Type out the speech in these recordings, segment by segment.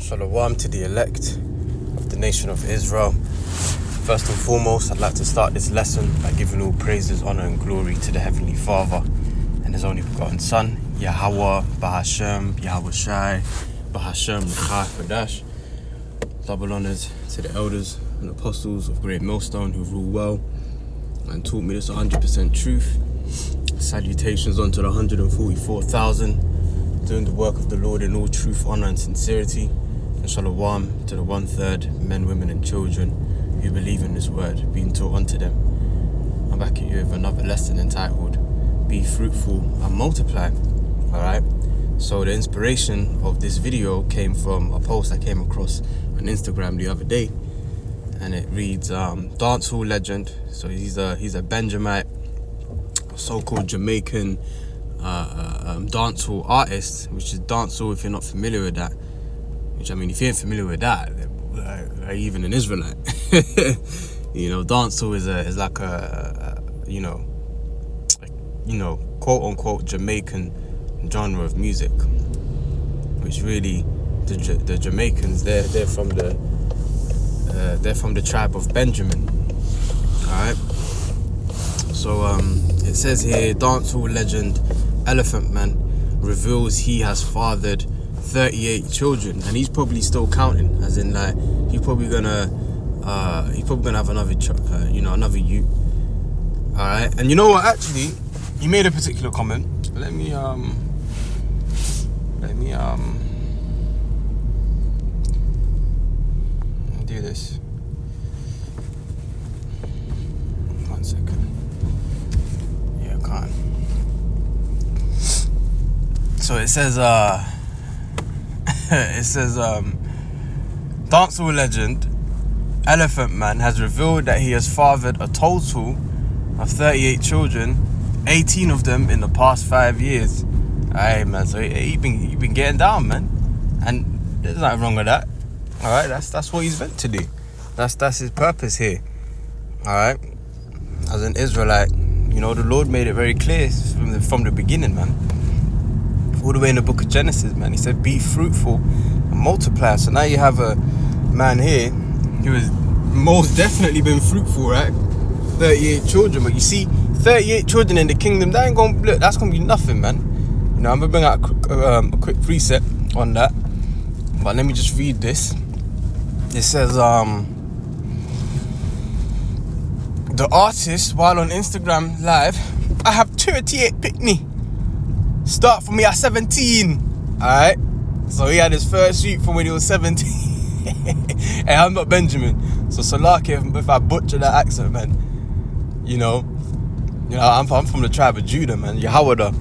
Shalom to the elect of the nation of Israel. First and foremost, I'd like to start this lesson by giving all praises, honor and glory to the Heavenly Father and His only begotten Son, Yahweh, Bahashem, Yahweh Shai, Bahashem, Nechai, Badash. Double honors to the elders and apostles of Great Millstone who rule well and taught me this 100% truth. Salutations unto the 144,000 doing the work of the Lord in all truth, honor and sincerity. And shalom to the 1/3 men, women and children who believe in this word being taught unto them. I'm back at you with another lesson entitled Be Fruitful and Multiply. Alright, so the inspiration of this video came from a post I came across on Instagram the other day, and it reads dancehall legend. So he's a Benjamite, a so-called Jamaican dancehall artist, which is dancehall if you're not familiar with that. Which, I mean, if you ain't familiar with that, are you even an Israelite? You know, dancehall is like a quote unquote Jamaican genre of music, which really the Jamaicans they're from the tribe of Benjamin. All right. So it says here, dancehall legend Elephant Man reveals he has fathered 38 children, and he's probably still counting. As in, like, he's probably gonna have another another youth. All right, and you know what? Actually, he made a particular comment. Let me do this. One second. Yeah, I can't. So it says dancehall legend Elephant Man has revealed that he has fathered a total of 38 children, 18 of them in the past 5 years. Alright, man, so he been getting down, man, and there's nothing wrong with that. Alright, that's what he's meant to do. That's his purpose here. Alright, as an Israelite, you know, the Lord made it very clear from the beginning, man. All the way in the book of Genesis, man. He said, be fruitful and multiply. So now you have a man here who has most definitely been fruitful, right? 38 children. But you see, 38 children in the kingdom, that's going to be nothing, man. You know, I'm going to bring out a quick precept on that. But let me just read this. It says, the artist, while on Instagram Live, I have 38 picnic. Start for me at 17. Alright, so he had his first shoot from when he was 17. Hey, I'm not Benjamin, so Salaki if I butcher that accent, man. You know I'm from the tribe of Judah, man. Yahweh.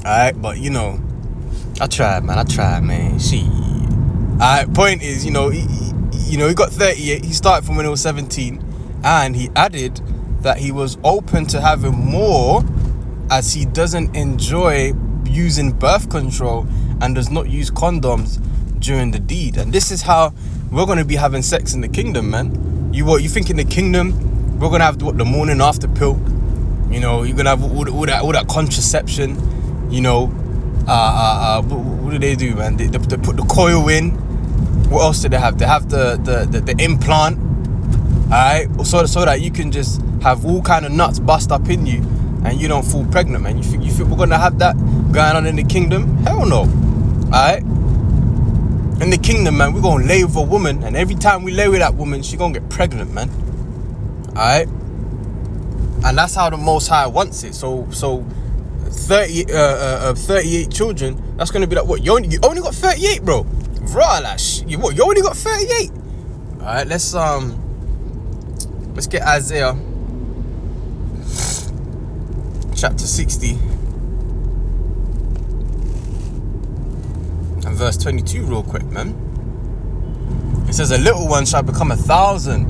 Alright, but you know, I tried, man. Shit. Alright, point is, he got 38. He started from when he was 17, and he added that he was open to having more, as he doesn't enjoy using birth control and does not use condoms during the deed. And this is how we're going to be having sex in the kingdom, man. You think in the kingdom we're going to have the morning after pill? You know, you're going to have all that contraception. You know, what do they do, man? They put the coil in. What else do they have? They have the implant. Alright, so that you can just have all kind of nuts bust up in you and you don't fall pregnant, man. You think we're gonna have that going on in the kingdom? Hell no. Alright? In the kingdom, man, we're gonna lay with a woman, and every time we lay with that woman, she gonna get pregnant, man. Alright? And that's how the Most High wants it. So 38 children, that's gonna be like, what? You only got 38, bro? Right, like, you only got 38? Alright, let's get Isaiah chapter 60 and verse 22 real quick, man. It says, a little one shall become 1,000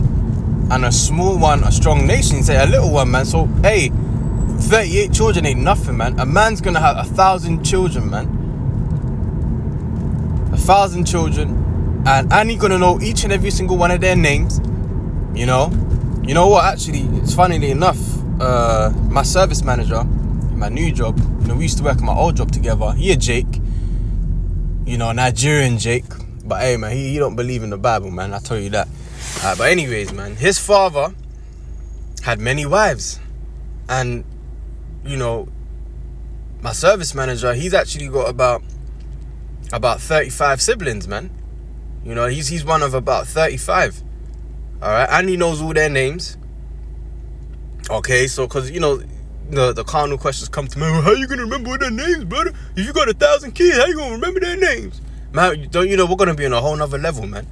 and a small one a strong nation. Say a little one, man. So hey, 38 children ain't nothing, man. A man's gonna have 1,000 children, man. 1,000 children, and he's gonna know each and every single one of their names. You know what, actually, it's funnily enough, my service manager in my new job, we used to work in my old job together. He a Jake, Nigerian Jake, But hey, man, he don't believe in the Bible, man. I tell you that. But anyways, man, his father had many wives. And, you know, my service manager, he's actually got about 35 siblings, man. You know, he's one of about 35. All right, and he knows all their names. Okay, so because, you know, the carnal questions come to me. Well, how you gonna remember all their names, brother? If you got 1,000 kids, how you gonna remember their names? Man, don't you know we're gonna be on a whole nother level, man?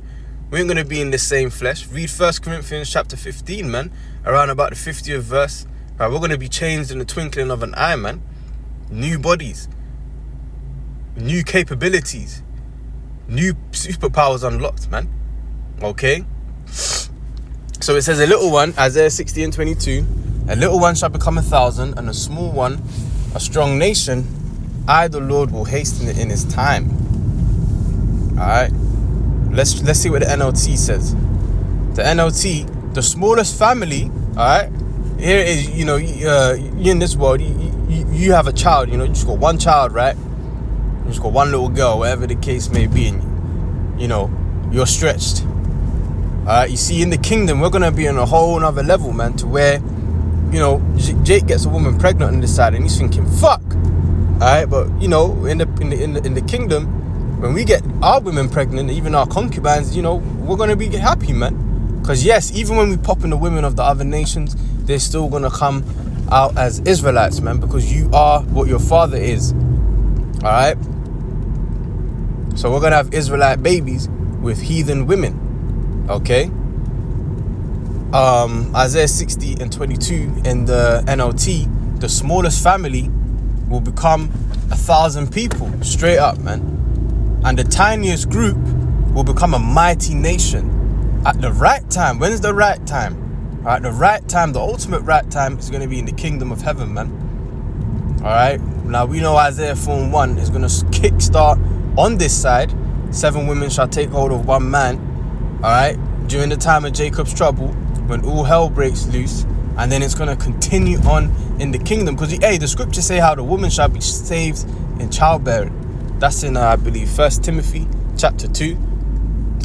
We ain't gonna be in the same flesh. Read 1 Corinthians chapter 15, man. Around about the 50th verse. Right, we're gonna be changed in the twinkling of an eye, man. New bodies, new capabilities, new superpowers unlocked, man. Okay? So it says a little one, Isaiah 60 and 22, a little one shall become 1,000, and a small one, a strong nation. I, the Lord, will hasten it in his time. Alright? Let's see what the NLT says. The NLT, the smallest family, alright? Here it is, you know, you in this world, you have a child, you know, you just got one child, right? You just got one little girl, whatever the case may be, and, you know, you're stretched. Alright, you see, in the kingdom, we're going to be on a whole nother level, man, to where, you know, Jake gets a woman pregnant on this side, and he's thinking, fuck! Alright, but, you know, in the kingdom, when we get our women pregnant, even our concubines, you know, we're going to be happy, man. Because, yes, even when we pop in the women of the other nations, they're still going to come out as Israelites, man, because you are what your father is. Alright? So we're going to have Israelite babies with heathen women. Okay? Isaiah 60 and 22 in the NLT, the smallest family will become 1,000 people. Straight up, man. And the tiniest group will become a mighty nation. At the right time. When's the right time? Alright, the right time, the ultimate right time is going to be in the kingdom of heaven, man. Alright, now we know Isaiah 4 and 1 is going to kickstart on this side. 7 women shall take hold of one man. Alright, during the time of Jacob's trouble, when all hell breaks loose. And then it's going to continue on in the kingdom. Because, hey, the scriptures say how the woman shall be saved in childbearing. That's in, I believe, 1 Timothy chapter 2.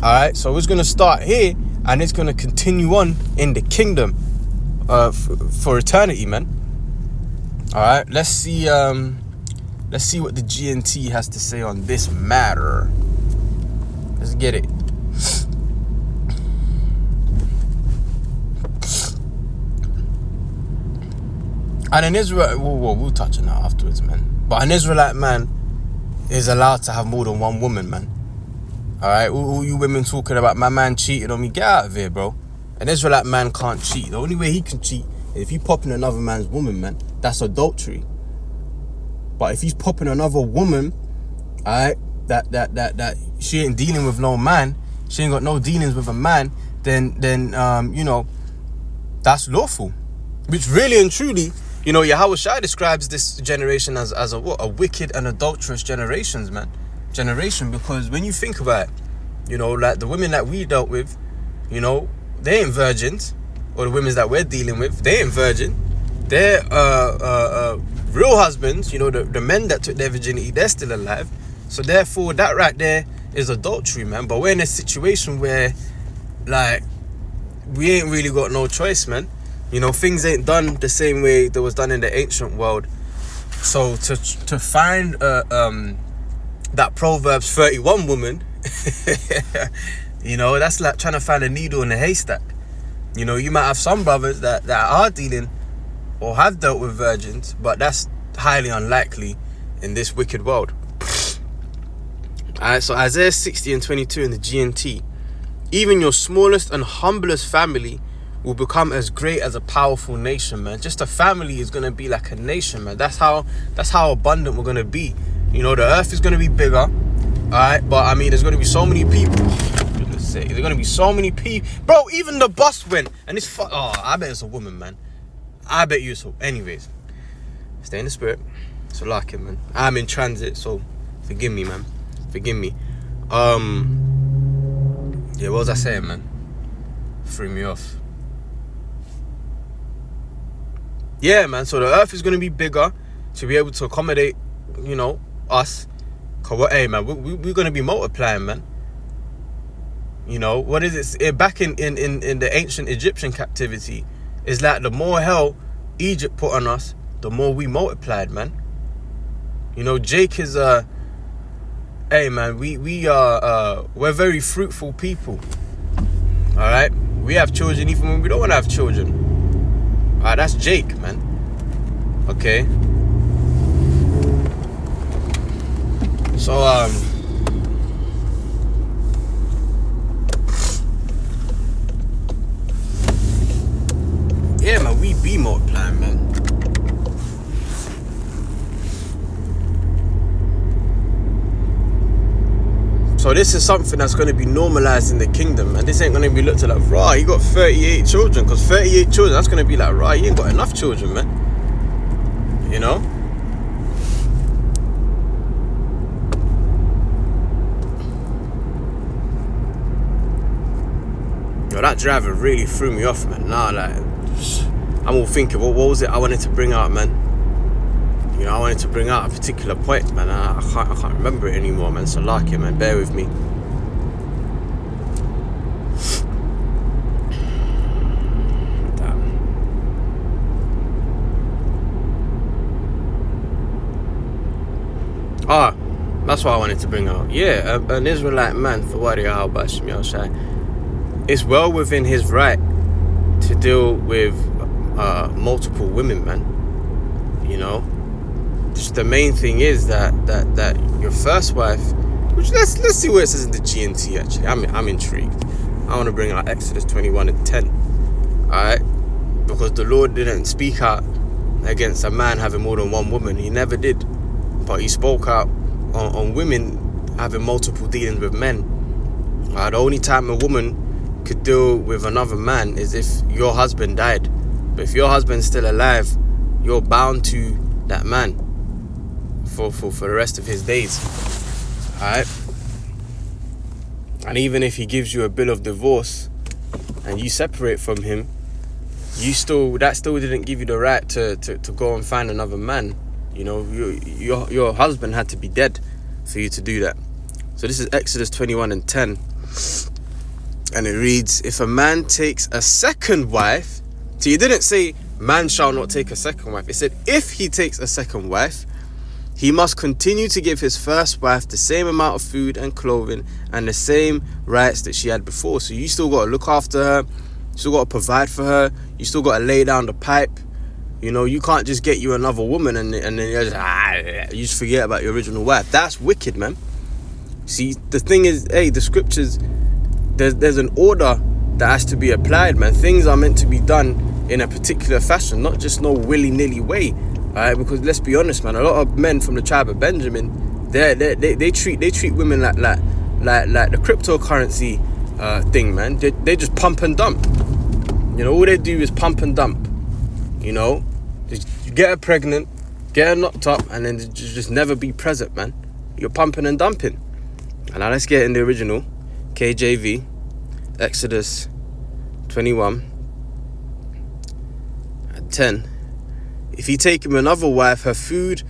Alright, so it's going to start here, and it's going to continue on in the kingdom for eternity, man. Alright, let's see what the GNT has to say on this matter. Let's get it. And an Israel, we'll touch on that afterwards, man. But an Israelite man is allowed to have more than one woman, man. Alright, all you women talking about my man cheated on me, get out of here, bro. An Israelite man can't cheat. The only way he can cheat is if he popping another man's woman, man. That's adultery. But if he's popping another woman, alright, that she ain't dealing with no man, she ain't got no dealings with a man, then you know, that's lawful. Which really and truly, you know, Yahweh Shai describes this generation as a wicked and adulterous generation, because when you think about it, you know, like the women that we dealt with, you know, they ain't virgins, or the women that we're dealing with, they ain't virgin. They're real husbands, you know, the men that took their virginity, they're still alive. So therefore, that right there is adultery, man. But we're in a situation where, like, we ain't really got no choice, man. You know, things ain't done the same way that was done in the ancient world. So to find that Proverbs 31 woman, you know, that's like trying to find a needle in a haystack. You know, you might have some brothers that are dealing or have dealt with virgins, but that's highly unlikely in this wicked world. Alright, so Isaiah 60 and 22 in the GNT. Even your smallest and humblest family will become as great as a powerful nation, man. Just a family is going to be like a nation, man. That's how abundant we're going to be. You know, the earth is going to be bigger, alright? But, I mean, there's going to be so many people. Goodness sake, there's going to be so many people. Bro, even the bus went. And it's I bet it's a woman, man. I bet you so. Anyways, stay in the spirit. So, like it, man. I'm in transit, so forgive me, man. Forgive me. Yeah, what was I saying, man? Threw me off. Yeah, man, so the earth is going to be bigger to be able to accommodate, you know, us. Cause hey, man, we're going to be multiplying, man. You know, what is it? Back in the ancient Egyptian captivity, it's like the more hell Egypt put on us, the more we multiplied, man. You know, Jake is hey man, we're very fruitful people. Alright? We have children even when we don't want to have children. Alright, that's Jake, man. Okay. So yeah, man, we be multiplying, man. So this is something that's going to be normalized in the kingdom, and this ain't going to be looked at like, raw, you got 38 children, because 38 children, that's going to be like, raw, you ain't got enough children, man. You know? Yo, that driver really threw me off, man. Nah, like, I'm all thinking, what was it I wanted to bring out, man? You know, I wanted to bring out a particular point, man. I can't remember it anymore, man. So like it, man. Bear with me. Damn. That's what I wanted to bring out. Yeah, an Israelite man, for what it's well within his right to deal with multiple women, man. You know, just the main thing is that your first wife, which let's see what it says in the GNT. Actually, I'm intrigued. I want to bring out Exodus 21:10. All right, because the Lord didn't speak out against a man having more than one woman. He never did, but he spoke out on women having multiple dealings with men. The only time a woman could deal with another man is if your husband died. But if your husband's still alive, you're bound to that man for the rest of his days. Alright? And even if he gives you a bill of divorce and you separate from him, that still didn't give you the right to go and find another man. You know, your husband had to be dead for you to do that. So this is Exodus 21:10. And it reads, if a man takes a second wife, so you didn't say man shall not take a second wife. It said if he takes a second wife, he must continue to give his first wife the same amount of food and clothing and the same rights that she had before. So you still got to look after her. You still got to provide for her. You still got to lay down the pipe. You know, you can't just get you another woman and then you just forget about your original wife. That's wicked, man. See, the thing is, hey, the scriptures, there's an order that has to be applied, man. Things are meant to be done in a particular fashion, not just no willy-nilly way. Alright, because let's be honest, man, a lot of men from the tribe of Benjamin, they treat women like the cryptocurrency thing, man. They just pump and dump. You know, all they do is pump and dump. You know, just get her pregnant, get her knocked up, and then just never be present, man. You're pumping and dumping. And now let's get in the original KJV, Exodus 21:10. If he take him another wife, her food,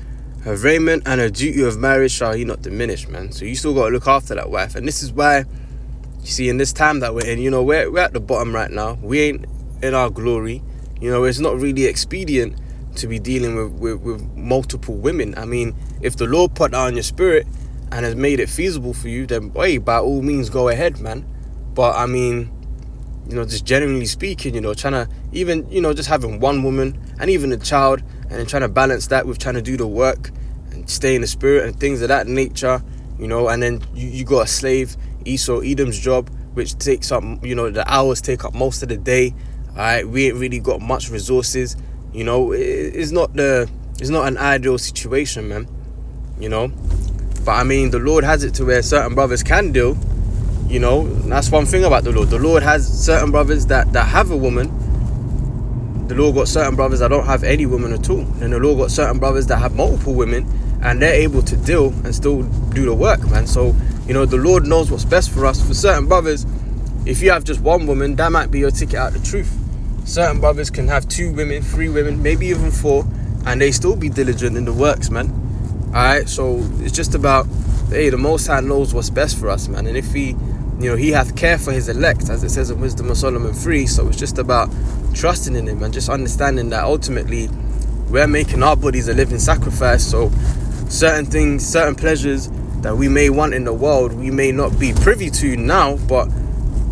her raiment, and her duty of marriage shall he not diminish, man. So you still got to look after that wife. And this is why, you see, in this time that we're in, you know, we're at the bottom right now. We ain't in our glory. You know, it's not really expedient to be dealing with multiple women. I mean, if the Lord put that on your spirit and has made it feasible for you, then, hey, by all means, go ahead, man. But, I mean, you know, just generally speaking, you know, trying to even, you know, just having one woman and even a child and then trying to balance that with trying to do the work and stay in the spirit and things of that nature, you know, and then you got a slave, Esau, Edom's job, which takes up, you know, the hours take up most of the day. All right, we ain't really got much resources, you know. It's not an ideal situation, man, you know. But I mean, the Lord has it to where certain brothers can deal. You know, that's one thing about the Lord. The Lord has certain brothers that have a woman. The Lord got certain brothers that don't have any woman at all. And the Lord got certain brothers that have multiple women and they're able to deal and still do the work, man. So, you know, the Lord knows what's best for us. For certain brothers, if you have just one woman, that might be your ticket out the truth. Certain brothers can have 2 women, 3 women, maybe even 4, and they still be diligent in the works, man. Alright, so it's just about, hey, the Most High knows what's best for us, man. And if he he hath care for his elect, as it says in Wisdom of Solomon 3. So it's just about trusting in him and just understanding that ultimately we're making our bodies a living sacrifice. So certain things, certain pleasures that we may want in the world, we may not be privy to now, but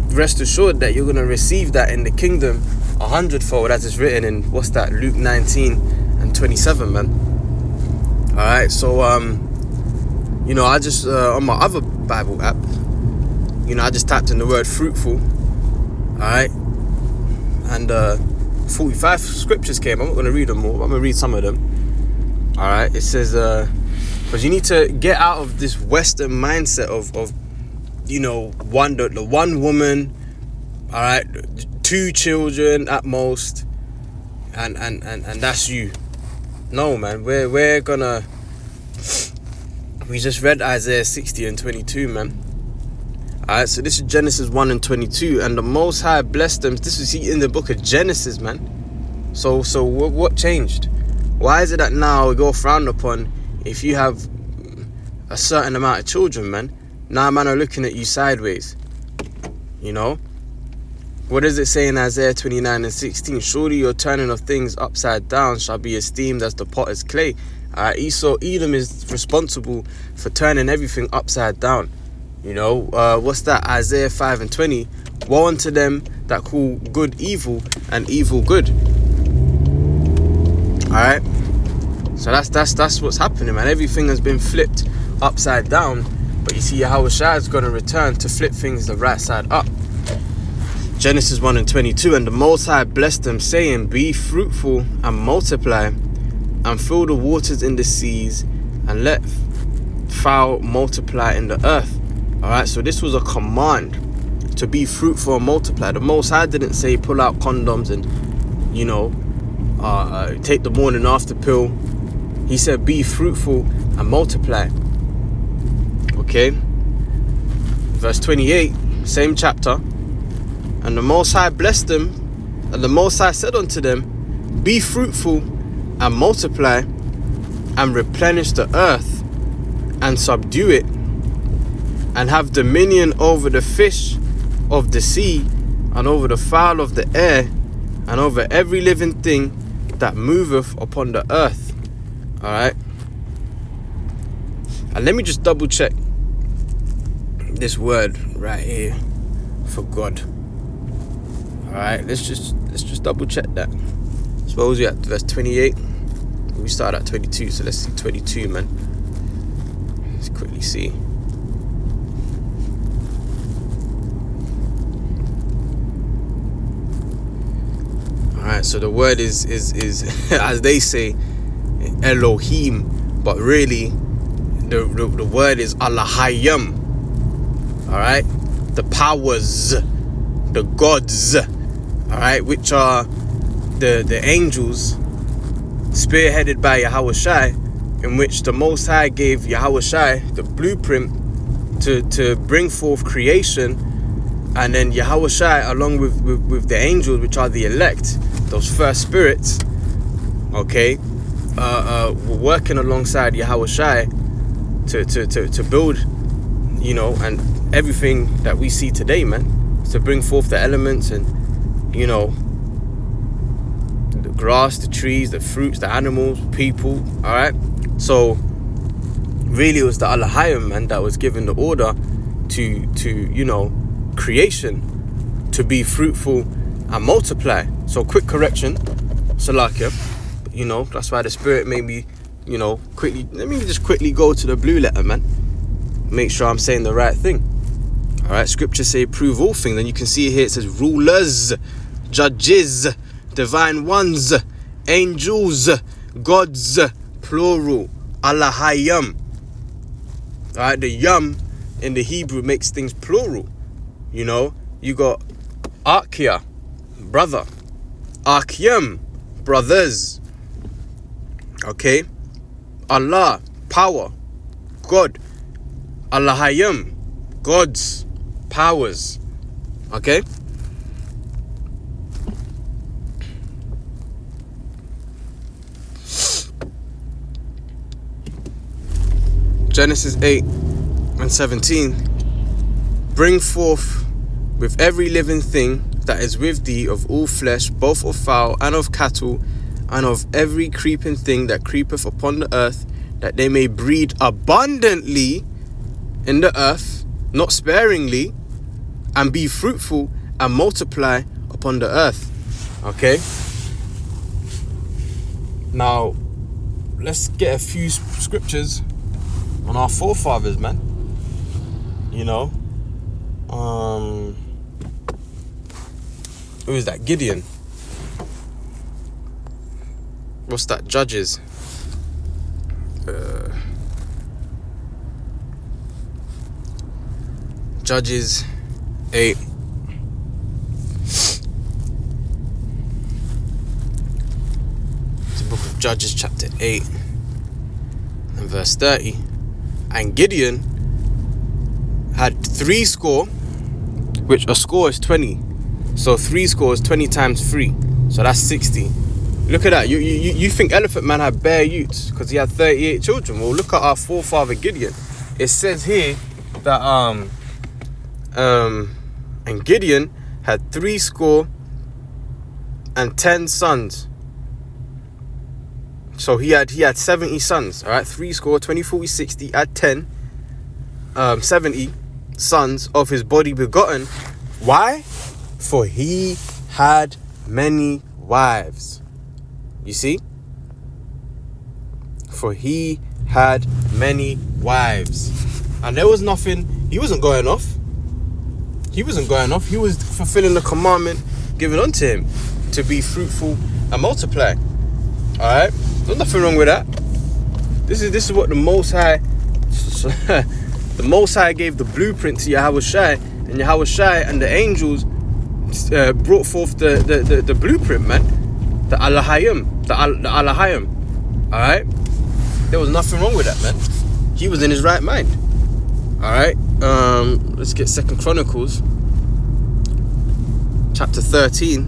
rest assured that you're going to receive that in the kingdom 100-fold, as it's written in, Luke 19:27, man. Alright, so I just on my other Bible app, I just typed in the word fruitful, alright, and 45 scriptures came. I'm not going to read them all, I'm going to read some of them. Alright, it says, because you need to get out of this Western mindset of the one woman, alright, 2 children at most, and that's you. No, man, we just read Isaiah 60:22, man. Alright, so this is Genesis 1:22, and the Most High blessed them. This was in the book of Genesis, man. So what changed? Why is it that now we go frowned upon if you have a certain amount of children, man? Now man are looking at you sideways. What does it say in Isaiah 29:16? Surely your turning of things upside down shall be esteemed as the potter's clay. Edom is responsible for turning everything upside down. Isaiah 5:20. Woe unto them that call good evil and evil good. Alright. So that's what's happening, man. Everything has been flipped upside down. But you see, Yahushua is going to return to flip things the right side up. Genesis 1:22. And the Most High blessed them, saying, be fruitful and multiply, and fill the waters in the seas, and let fowl multiply in the earth. Alright, so this was a command to be fruitful and multiply. The Most High didn't say pull out condoms and, take the morning after pill. He said be fruitful and multiply. Okay. Verse 28, same chapter. And the Most High blessed them, and the Most High said unto them, be fruitful and multiply, and replenish the earth, and subdue it, and have dominion over the fish of the sea, and over the fowl of the air, and over every living thing that moveth upon the earth. Alright. And let me just double check this word right here for God. Alright, let's just double check that. Suppose we're at verse 28. We start at 22, so let's see 22, man. Let's quickly see. Alright, so the word is as they say, Elohim, but really the word is Allahayim. Alright, the powers, the gods, alright, which are the angels spearheaded by Yahushua, in which the Most High gave Yahushua the blueprint to bring forth creation. And then Yahushua, along with the angels, which are the elect, those first spirits, okay, were working alongside Yahushua to build, and everything that we see today, man, to bring forth the elements and, the grass, the trees, the fruits, the animals, people, all right? So really it was the Allahayim, man, that was given the order to creation to be fruitful and multiply. So quick correction, Salakia, that's why the Spirit made me, quickly, let me just quickly go to the blue letter, man, make sure I'm saying the right thing. All right, scriptures say prove all things, and you can see here it says rulers, judges, divine ones, angels, gods, plural, Allahayim. All right, the yum in the Hebrew makes things plural. You got Arkia, brother, Arkyam, brothers. Okay, Allah, power, God, Allahayim, gods, powers. Okay. Genesis 8:17. bring forth with every living thing that is with thee of all flesh, both of fowl and of cattle, and of every creeping thing that creepeth upon the earth, that they may breed abundantly in the earth, not sparingly, and be fruitful and multiply upon the earth. Okay? Now, let's get a few scriptures on our forefathers, man. You know? Who is that? Gideon. What's that? Judges. Judges 8. The book of Judges chapter 8 and verse 30. And Gideon had 3 score, which a score is 20. So 3 score is 20 times 3. So that's 60. Look at that. You think Elephant Man had bare youths because he had 38 children. Well, look at our forefather Gideon. It says here that and Gideon had 3 score and 10 sons. So he had 70 sons. All right, 3 score, 20, 40, 60. Add 10, 70 sons of his body begotten. Why? For he had many wives. You see? For he had many wives. And there was nothing, he wasn't going off. He wasn't going off. He was fulfilling the commandment given unto him to be fruitful and multiply. Alright? There's nothing wrong with that. This is what the Most High the Most High gave the blueprint to Yahweh Shai, and Yahweh Shai and the angels brought forth the blueprint, man. The Alahayim. The Alahayim. Alright? There was nothing wrong with that, man. He was in his right mind. Alright? Let's get 2 Chronicles chapter 13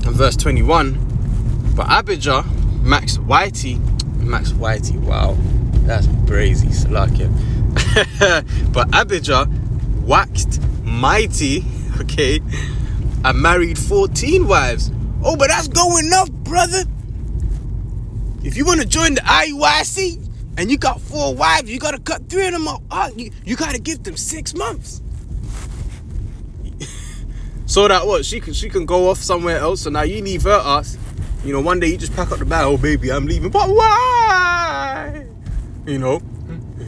and verse 21. But Abijah, Max Whitey, wow, that's crazy, Salakia. But Abijah waxed mighty, okay, and married 14 wives. Oh, but that's going up, brother. If you want to join the IUIC and you got 4 wives, you got to cut 3 of them up. You got to give them 6 months. So that what? She can go off somewhere else. So now you leave her ass. You know, one day you just pack up the bag. Oh, baby, I'm leaving. But why? You know,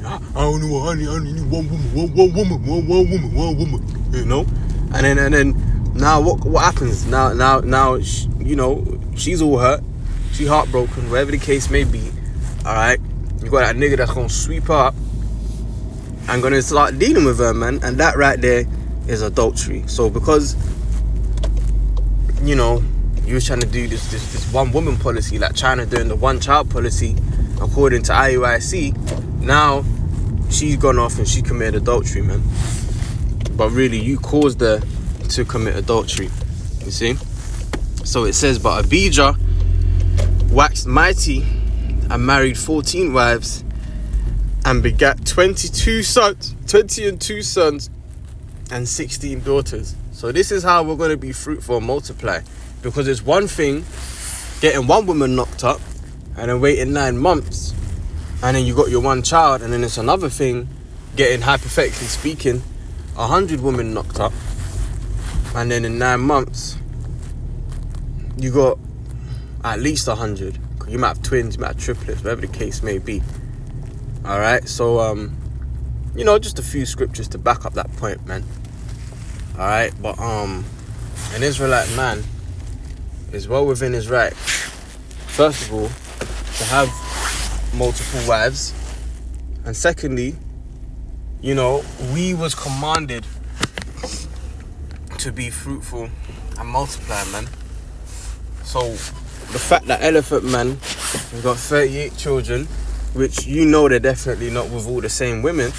I don't know, honey. I need one woman. You know, and then now what happens? Now, you know, she's all hurt. She heartbroken, whatever the case may be. All right, you got that nigga that's gonna sweep her up and gonna start dealing with her, man. And that right there is adultery. So because, you know, you was trying to do this one woman policy, like China doing the one child policy, according to IUIC. Now she's gone off and she committed adultery, man. But really, you caused her to commit adultery. You see? So it says, but Abijah waxed mighty and married 14 wives and begat 22 sons and 16 daughters. So this is how we're going to be fruitful and multiply. Because it's one thing getting one woman knocked up and then waiting 9 months and then you got your one child, and then it's another thing getting, hypothetically speaking, 100 women knocked up and then in 9 months you got at least 100. You might have twins, you might have triplets, whatever the case may be. Alright, so you know, just a few scriptures to back up that point, man. Alright, but an Israelite man is well within his right, first of all, to have multiple wives, and secondly, you know, we was commanded to be fruitful and multiply, man. So the fact that Elephant Man has got 38 children, which you know they're definitely not with all the same women,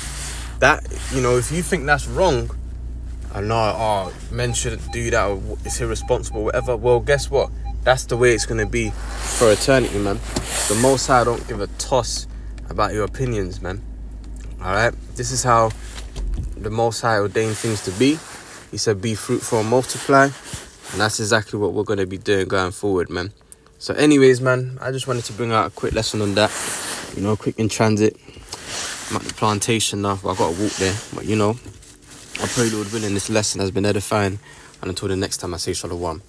that, you know, if you think that's wrong, and no, men shouldn't do that, or it's irresponsible, whatever, well, guess what? That's the way it's going to be for eternity, man. The Most High don't give a toss about your opinions, man. Alright? This is how the Most High ordained things to be. He said, be fruitful and multiply. And that's exactly what we're going to be doing going forward, man. So anyways, man, I just wanted to bring out a quick lesson on that. You know, quick in transit. I'm at the plantation now, but I've got to walk there. But, you know, I pray, Lord willing, this lesson has been edifying. And until the next time, I say shalom.